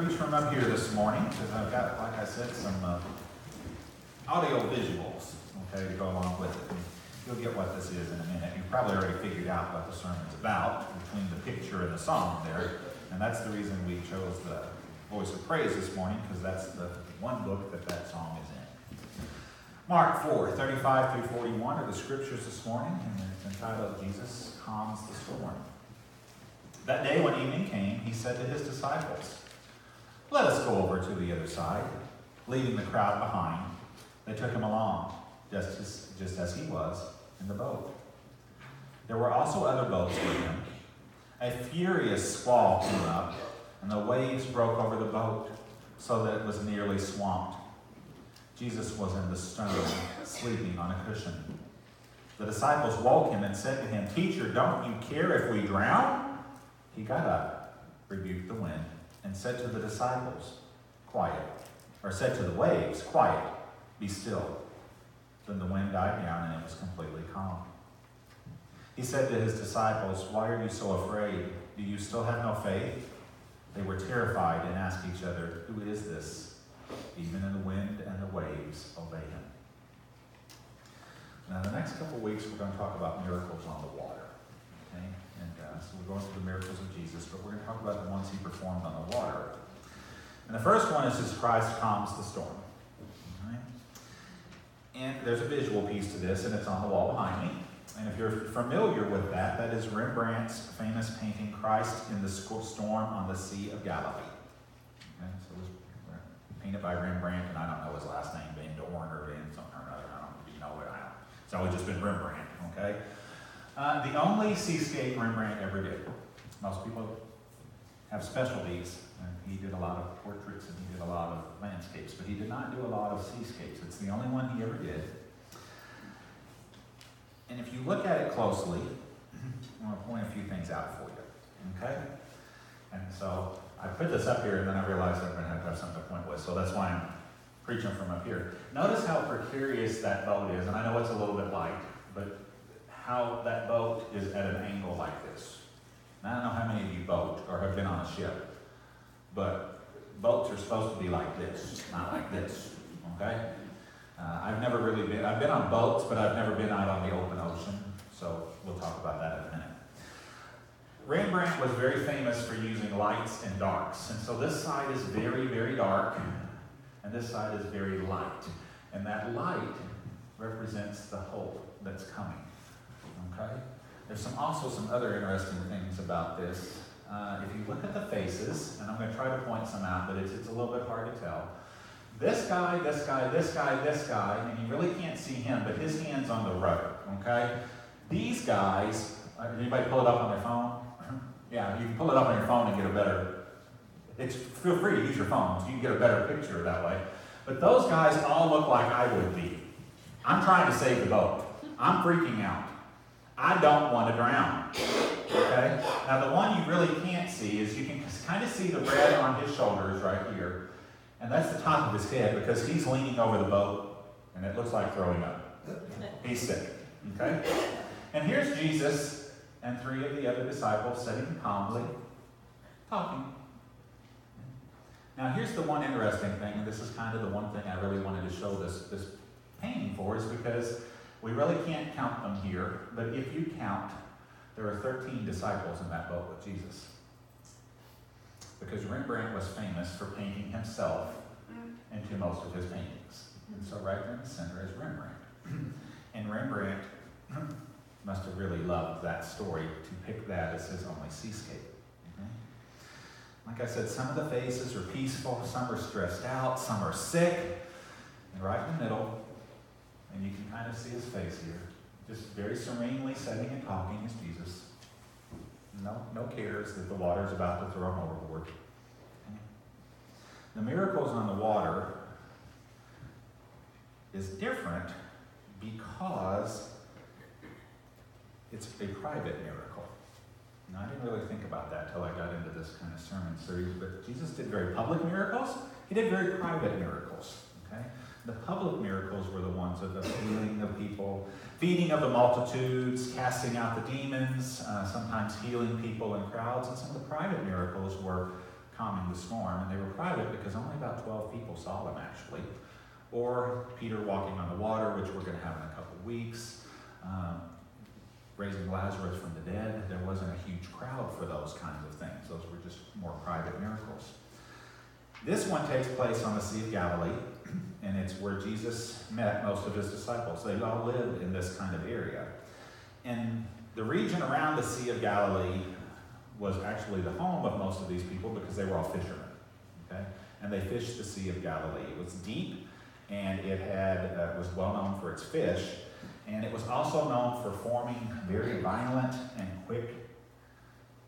preach from up here this morning because I've got, like I said, some audio visuals, okay, to go along with it. And you'll get what this is in a minute. You've probably already figured out what the sermon's about between the picture and the song there. And that's the reason we chose the Voice of Praise this morning, because that's the one book that song is in. Mark 4, 35 through 41 are the scriptures this morning, and it's entitled, Jesus Calms the Storm. That day when evening came, he said to his disciples, "Let us go over to the other side." Leaving the crowd behind, they took him along, just as he was, in the boat. There were also other boats with him. A furious squall came up, and the waves broke over the boat, so that it was nearly swamped. Jesus was in the stern, sleeping on a cushion. The disciples woke him and said to him, "Teacher, don't you care if we drown?" He got up, rebuked the wind, and said to the disciples, said to the waves, "Quiet, be still." Then the wind died down and it was completely calm. He said to his disciples, "Why are you so afraid? Do you still have no faith?" They were terrified and asked each other, "Who is this? Even in the wind and the waves obey him." Now, the next couple of weeks, we're going to talk about miracles on the water. Okay? And so we're going through the miracles of Jesus, but we're going to talk about the ones he performed on the water. And the first one is as Christ calms the storm. Okay? And there's a visual piece to this, and it's on the wall behind me. And if you're familiar with that, that is Rembrandt's famous painting, Christ in the Storm on the Sea of Galilee. Okay? So it was painted by Rembrandt, and I don't know his last name, Van Dorn or Van something or another. I don't know if you know it. It's always just been Rembrandt, okay? The only seascape Rembrandt ever did. Most people have specialties, and he did a lot of portraits and he did a lot of landscapes, but he did not do a lot of seascapes. It's the only one he ever did. And if you look at it closely, I want to point a few things out for you, okay? And so I put this up here, and then I realized I'm going to have something to point with, so that's why I'm preaching from up here. Notice how precarious that boat is, and I know it's a little bit light, but how that boat is at an angle like this. Now, I don't know how many of you boat or have been on a ship, but boats are supposed to be like this, not like this, okay? I've been on boats, but I've never been out on the open ocean, so we'll talk about that in a minute. Rembrandt was very famous for using lights and darks, and so this side is very, very dark, and this side is very light. And that light represents the hope that's coming, okay? There's also some other interesting things about this. If you look at the faces, and I'm going to try to point some out, but it's a little bit hard to tell. This guy, this guy, this guy, this guy, and you really can't see him, but his hand's on the rudder, okay? These guys, anybody pull it up on their phone? Yeah, you can pull it up on your phone and get a better, feel free to use your phone, so you can get a better picture that way. But those guys all look like I would be. I'm trying to save the boat. I'm freaking out. I don't want to drown, okay? Now, the one you really can't see is you can kind of see the red on his shoulders right here. And that's the top of his head because he's leaning over the boat and it looks like throwing up. He's sick, okay? And here's Jesus and three of the other disciples sitting calmly, talking. Now, here's the one interesting thing, and this is kind of the one thing I really wanted to show this painting for, is because we really can't count them here, but if you count, there are 13 disciples in that boat with Jesus. Because Rembrandt was famous for painting himself into most of his paintings. And so right there in the center is Rembrandt. And Rembrandt must have really loved that story to pick that as his only seascape. Okay? Like I said, some of the faces are peaceful, some are stressed out, some are sick. And right in the middle, and you can kind of see his face here, just very serenely sitting and talking is Jesus. No cares that the water's about to throw him overboard. Okay? The miracles on the water is different because it's a private miracle. Now, I didn't really think about that until I got into this kind of sermon series, but Jesus did very public miracles. He did very private miracles. Okay? The public miracles were the ones of the healing of people, feeding of the multitudes, casting out the demons, sometimes healing people in crowds. And some of the private miracles were calming the storm, and they were private because only about 12 people saw them actually. Or Peter walking on the water, which we're going to have in a couple weeks. Raising Lazarus from the dead. There wasn't a huge crowd for those kinds of things. Those were just more private miracles. This one takes place on the Sea of Galilee, and it's where Jesus met most of his disciples. They all lived in this kind of area. And the region around the Sea of Galilee was actually the home of most of these people because they were all fishermen. Okay? And they fished the Sea of Galilee. It was deep, and it was well known for its fish. And it was also known for forming very violent and quick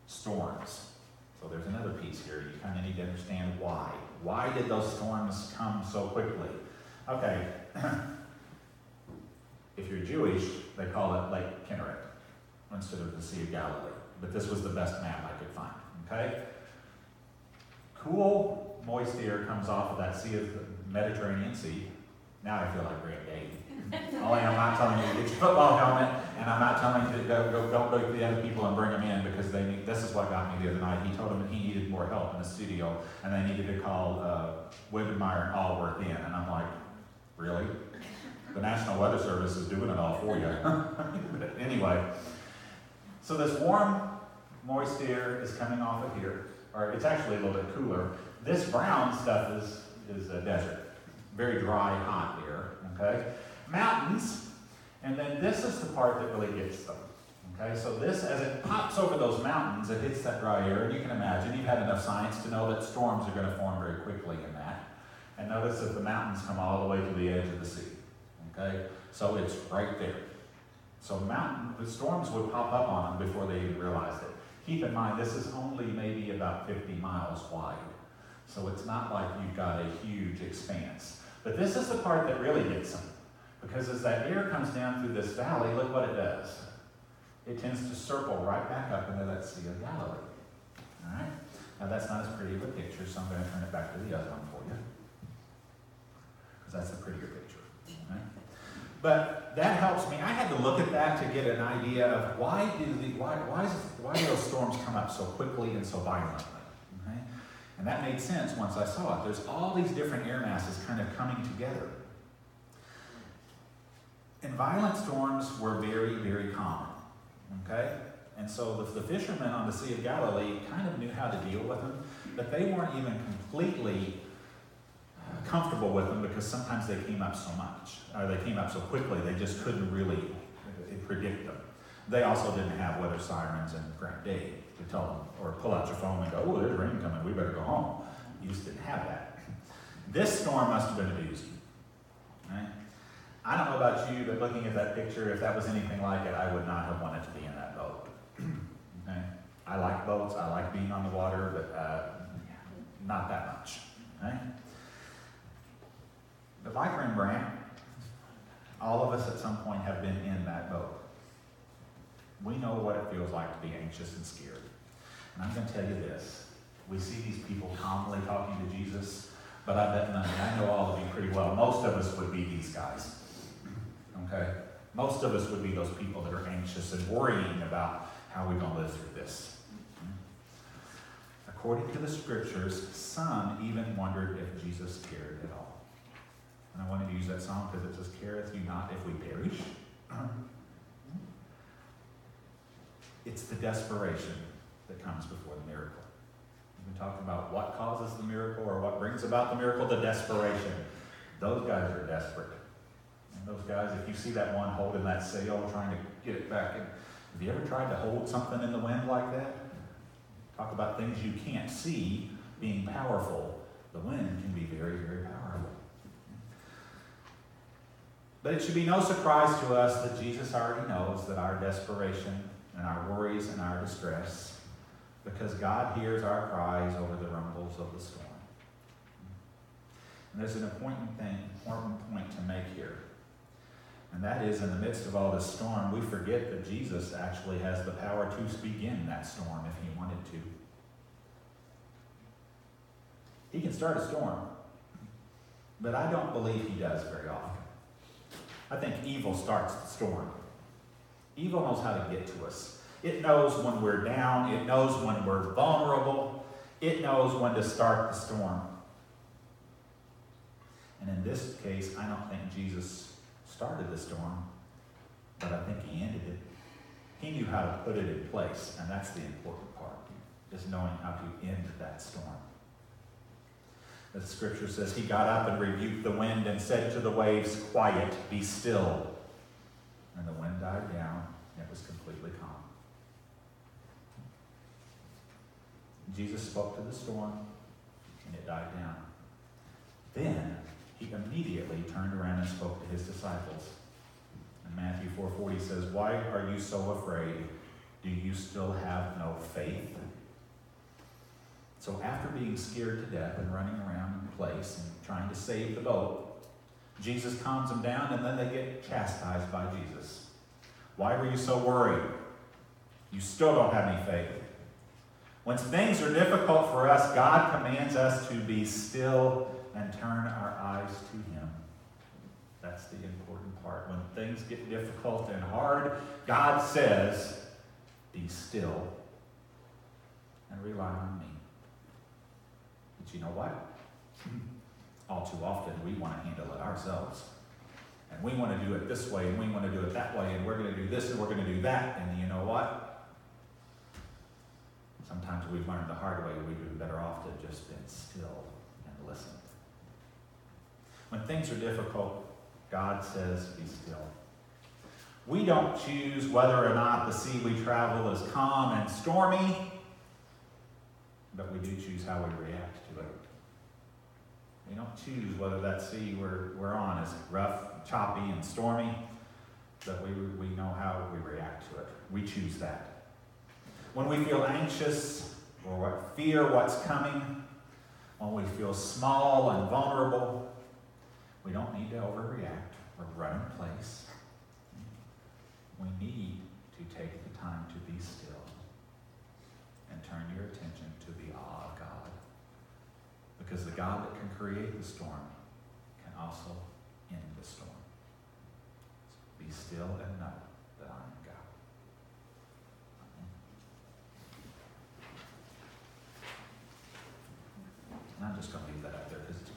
storms. So there's another piece here. You kind of need to understand why. Why did those storms come so quickly? Okay, if you're Jewish, they call it Lake Kinneret instead of the Sea of Galilee. But this was the best map I could find, okay? Cool, moist air comes off of that sea of the Mediterranean Sea. Now I feel like Grant Dave. Only I'm not telling you to get your football helmet, and I'm not telling you to don't go to the other people and bring them in because they need. This is what got me the other night. He told them that he needed more help in the studio, and they needed to call Wibbenmeyer and Allworth in. And I'm like, really? The National Weather Service is doing it all for you. But anyway, so this warm, moist air is coming off of here, or it's actually a little bit cooler. This brown stuff is a desert, very dry, hot air. Okay. Mountains, and then this is the part that really gets them. Okay, so this, as it pops over those mountains, it hits that dry air, and you can imagine, you've had enough science to know that storms are going to form very quickly in that. And notice that the mountains come all the way to the edge of the sea. Okay, so it's right there. So the storms would pop up on them before they even realized it. Keep in mind, this is only maybe about 50 miles wide. So it's not like you've got a huge expanse. But this is the part that really gets them. Because as that air comes down through this valley, look what it does. It tends to circle right back up into that Sea of Galilee. All right? Now that's not as pretty of a picture, so I'm going to turn it back to the other one for you. Because that's the prettier picture. Right? But that helps me. I had to look at that to get an idea of why do those storms come up so quickly and so violently. Okay? And that made sense once I saw it. There's all these different air masses kind of coming together. And violent storms were very, very common, okay? And so the fishermen on the Sea of Galilee kind of knew how to deal with them, but they weren't even completely comfortable with them because sometimes they came up so much, or they came up so quickly, they just couldn't really predict them. They also didn't have weather sirens and Grant Dave to tell them, or pull out your phone and go, oh, there's rain coming, we better go home. You just didn't have that. This storm must have been a doozy, right? I don't know about you, but looking at that picture, if that was anything like it, I would not have wanted to be in that boat. Okay? I like boats, I like being on the water, but not that much. Okay? But like Rembrandt, all of us at some point have been in that boat. We know what it feels like to be anxious and scared. And I'm going to tell you this. We see these people calmly talking to Jesus, but I bet none, I know all of you pretty well, most of us would be these guys. Okay? Most of us would be those people that are anxious and worrying about how we're going to live through this. According to the scriptures, some even wondered if Jesus cared at all. And I wanted to use that song because it says, careth you not if we perish? It's the desperation that comes before the miracle. We've been talking about what causes the miracle or what brings about the miracle, the desperation. Those guys are desperate. Those guys, if you see that one holding that sail, trying to get it back in, have you ever tried to hold something in the wind like that? Talk about things you can't see being powerful. The wind can be very, very powerful. But it should be no surprise to us that Jesus already knows that our desperation and our worries and our distress, because God hears our cries over the rumbles of the storm. And there's an important point to make here. And that is, in the midst of all this storm, we forget that Jesus actually has the power to begin that storm if he wanted to. He can start a storm, but I don't believe he does very often. I think evil starts the storm. Evil knows how to get to us. It knows when we're down. It knows when we're vulnerable. It knows when to start the storm. And in this case, I don't think Jesus started the storm, but I think he ended it. He knew how to put it in place, and that's the important part, is knowing how to end that storm. The scripture says, he got up and rebuked the wind and said to the waves, quiet, be still. And the wind died down, and it was completely calm. Jesus spoke to the storm, and it died down. Then he immediately turned around and spoke to his disciples. And Matthew 4:40 says, why are you so afraid? Do you still have no faith? So after being scared to death and running around in place and trying to save the boat, Jesus calms them down, and then they get chastised by Jesus. Why were you so worried? You still don't have any faith. When things are difficult for us, God commands us to be still and turn our eyes to him. That's the important part. When things get difficult and hard, God says, be still and rely on me. But you know what? All too often we want to handle it ourselves. And we want to do it this way, and we want to do it that way, and we're going to do this, and we're going to do that. And you know what? Sometimes we've learned the hard way. We'd be better off to just been still and listen. When things are difficult, God says, be still. We don't choose whether or not the sea we travel is calm and stormy, but we do choose how we react to it. We don't choose whether that sea we're on is rough, choppy, and stormy, but we know how we react to it. We choose that. When we feel anxious or fear what's coming, when we feel small and vulnerable, we don't need to overreact or run in place. We need to take the time to be still and turn your attention to the awe of God. Because the God that can create the storm can also end the storm. So be still and know that I am God. And I'm just going to leave that up there because it's